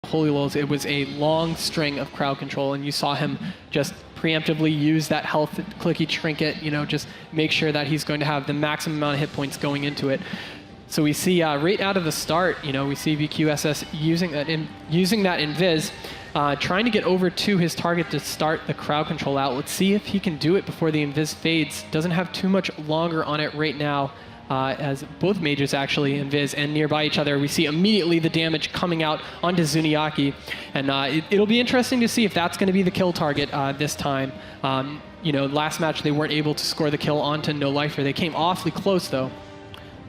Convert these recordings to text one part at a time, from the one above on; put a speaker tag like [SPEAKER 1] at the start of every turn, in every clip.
[SPEAKER 1] Holylols, it was a long string of crowd control, and you saw him just preemptively use that health clicky trinket, just make sure that he's going to have the maximum amount of hit points going into it. So we see right out of the start, we see Bqsslol using that invis, trying to get over to his target to start the crowd control out. Let's see if he can do it before the invis fades. Doesn't have too much longer on it right now, as both mages actually invis and nearby each other. We see immediately the damage coming out onto Zunniyaki, and it'll be interesting to see if that's going to be the kill target this time. Last match they weren't able to score the kill onto Nóliferqt. They came awfully close though.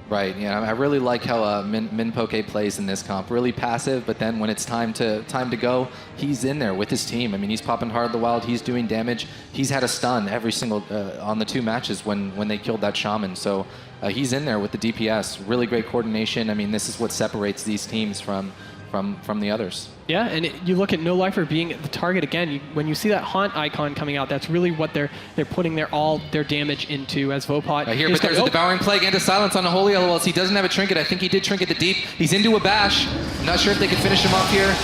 [SPEAKER 2] Right, yeah, I really like how Minpojke plays in this comp. Really passive, but then when it's time to go, he's in there with his team. I mean, he's popping hard the wild, he's doing damage. He's had a stun every single, on the 2 matches when they killed that shaman. So he's in there with the DPS. Really great coordination. I mean, this is what separates these teams from the others.
[SPEAKER 1] Yeah, and you look at Nóliferqt being the target again. When you see that haunt icon coming out, that's really what they're putting all their damage into. As Vopott
[SPEAKER 2] here, but there's a devouring plague into silence on the Holylol. He doesn't have a trinket. I think he did trinket the deep. He's into a bash. I'm not sure if they can finish him off here.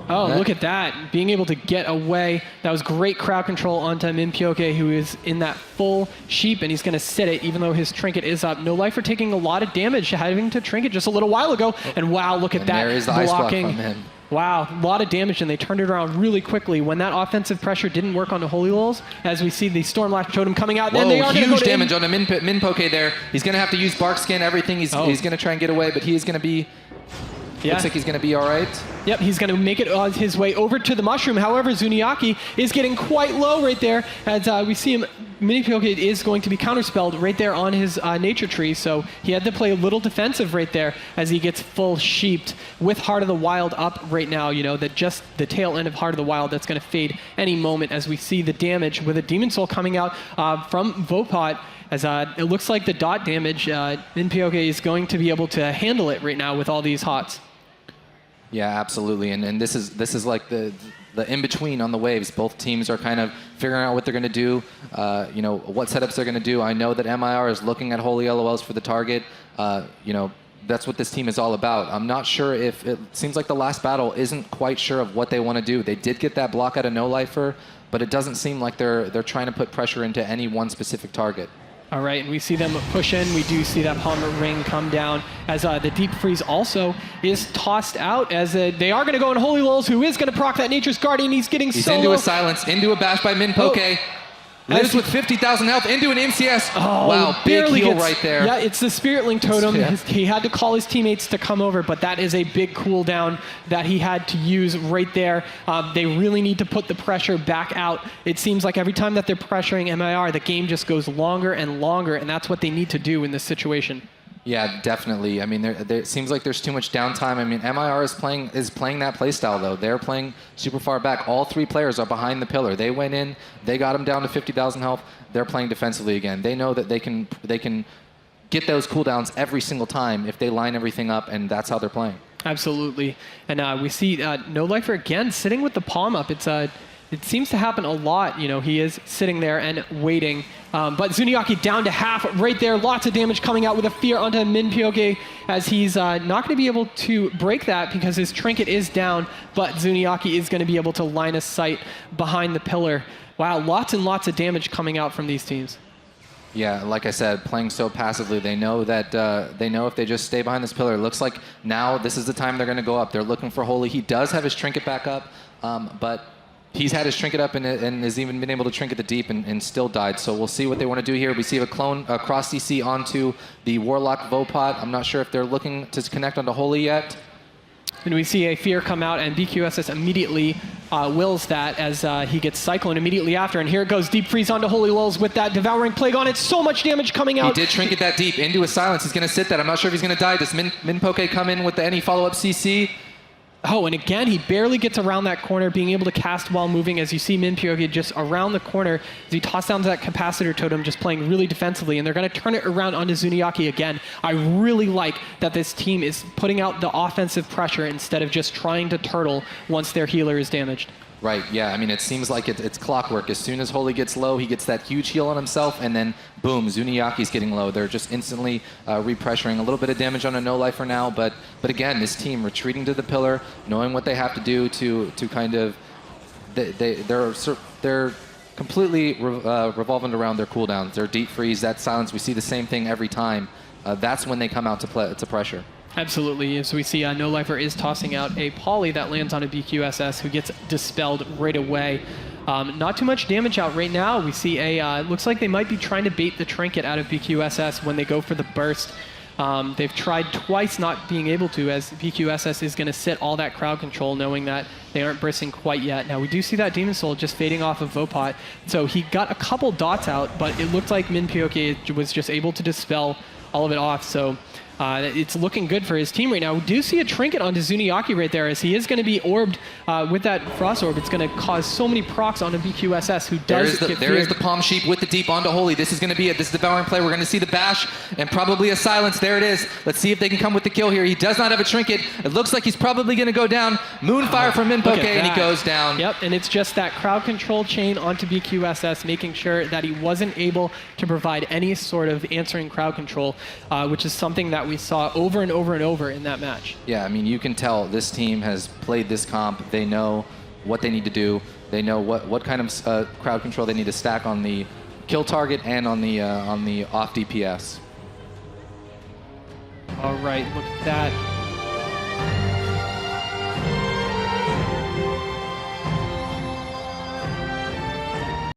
[SPEAKER 1] Oh, look at that. Being able to get away. That was great crowd control onto Minpojke, who is in that full sheep, and he's going to sit it, even though his trinket is up. Nóliferqt taking a lot of damage, having to trinket just a little while ago. And wow, look at that.
[SPEAKER 2] There is the ice block from him.
[SPEAKER 1] Wow, a lot of damage, and they turned it around really quickly. When that offensive pressure didn't work on the Holylols, as we see the Stormlash Totem coming out, then they are going to go
[SPEAKER 2] huge damage on the Minpojke there. He's going to have to use Bark Skin, everything. He's going to try and get away, but he's going to be... Yeah. Looks like he's going to be all right.
[SPEAKER 1] Yep, he's going to make it his way over to the mushroom. However, Zunniyaki is getting quite low right there. As we see him, Minpojke is going to be counterspelled right there on his nature tree. So he had to play a little defensive right there as he gets full sheeped with Heart of the Wild up right now. That just the tail end of Heart of the Wild that's going to fade any moment as we see the damage with a Demon Soul coming out from Vopott. As it looks like the dot damage, Minpojke is going to be able to handle it right now with all these hots.
[SPEAKER 2] Yeah, absolutely, and this is like the in-between on the waves. Both teams are kind of figuring out what they're going to do, what setups they're going to do. I know that MIR is looking at Holy LOLs for the target. That's what this team is all about. I'm not sure if it seems like the last battle isn't quite sure of what they want to do. They did get that block out of Nóliferqt, but it doesn't seem like they're trying to put pressure into any one specific target.
[SPEAKER 1] All right, and we see them push in. We do see that Palmer ring come down as the Deep Freeze also is tossed out as they are going to go on Holylols, who is going to proc that Nature's Guardian. He's getting
[SPEAKER 2] He's
[SPEAKER 1] solo.
[SPEAKER 2] Into a silence, into a bash by Minpojke. Lives with 50,000 health into an MCS.
[SPEAKER 1] Oh,
[SPEAKER 2] wow, big heal right there.
[SPEAKER 1] Yeah, it's the Spirit Link Totem. Yeah. He had to call his teammates to come over, but that is a big cooldown that he had to use right there. They really need to put the pressure back out. It seems like every time that they're pressuring MIR, the game just goes longer and longer, and that's what they need to do in this situation.
[SPEAKER 2] Yeah, definitely. I mean, it seems like there's too much downtime. I mean, MIR is playing that playstyle though. They're playing super far back. All 3 players are behind the pillar. They went in, they got him down to 50,000 health. They're playing defensively again. They know that they can get those cooldowns every single time if they line everything up, and that's how they're playing.
[SPEAKER 1] Absolutely. And we see Nóliferqt again sitting with the palm up. It seems to happen a lot. He is sitting there and waiting. But Zunniyaki down to half right there. Lots of damage coming out with a fear onto Minpojke as he's not going to be able to break that because his trinket is down, but Zunniyaki is going to be able to line of sight behind the pillar. Wow, lots and lots of damage coming out from these teams.
[SPEAKER 2] Yeah, like I said, playing so passively, they know that they know if they just stay behind this pillar, it looks like now this is the time they're going to go up. They're looking for Holy. He does have his trinket back up, but he's had his trinket up and has even been able to trinket the deep and still died. So we'll see what they want to do here. We see a clone cross CC onto the Warlock Vopott. I'm not sure if they're looking to connect onto Holy yet.
[SPEAKER 1] And we see a fear come out, and Bqsslol immediately wills that as he gets Cyclone immediately after. And here it goes, Deep Freeze onto Holylols with that Devouring Plague on it. So much damage coming out.
[SPEAKER 2] He did trinket that deep into a silence. He's going to sit that. I'm not sure if he's going to die. Does Minpojke come in with any follow-up CC?
[SPEAKER 1] Oh, and again, he barely gets around that corner, being able to cast while moving, as you see Minpojke just around the corner as he tosses down that Capacitor Totem, just playing really defensively, and they're going to turn it around onto Zunniyaki again. I really like that this team is putting out the offensive pressure instead of just trying to turtle once their healer is damaged.
[SPEAKER 2] Right, yeah, I mean, it seems like it's clockwork. As soon as Holy gets low, he gets that huge heal on himself, and then boom, Zunniyaki's getting low. They're just instantly repressuring. A little bit of damage on a Nóliferqt now, but But again, this team retreating to the pillar, knowing what they have to do to kind of, they're completely revolving around their cooldowns. Their deep freeze, that silence, we see the same thing every time. That's when they come out to pressure.
[SPEAKER 1] Absolutely. As we see, Nóliferqt is tossing out a poly that lands on a BQSS who gets dispelled right away. Not too much damage out right now. We see looks like they might be trying to bait the trinket out of BQSS when they go for the burst. They've tried twice not being able to, as Bqsslol is going to sit all that crowd control, knowing that they aren't bursting quite yet. Now, we do see that Demon Soul just fading off of Vopott. So he got a couple dots out, but it looked like Minpojke was just able to dispel all of it off. So it's looking good for his team right now. We do see a trinket onto Zunniyaki right there, as he is going to be orbed with that Frost Orb. It's going to cause so many procs on a Bqsslol who does get feared.
[SPEAKER 2] There is the Palm Sheep with the deep onto Holy. This is going to be it. This is devouring play. We're going to see the bash and probably a silence. There it is. Let's see if they can come with the kill here. He does not have a trinket. It looks like he's probably going to go down. Moonfire from Minpojke, and he goes down.
[SPEAKER 1] Yep, and it's just that crowd control chain onto Bqsslol, making sure that he wasn't able to provide any sort of answering crowd control, which is something that we saw over and over and over in that match.
[SPEAKER 2] Yeah, I mean, you can tell this team has played this comp. They know what they need to do. They know what kind of crowd control they need to stack on the kill target and on the off DPS.
[SPEAKER 1] All right, look at that.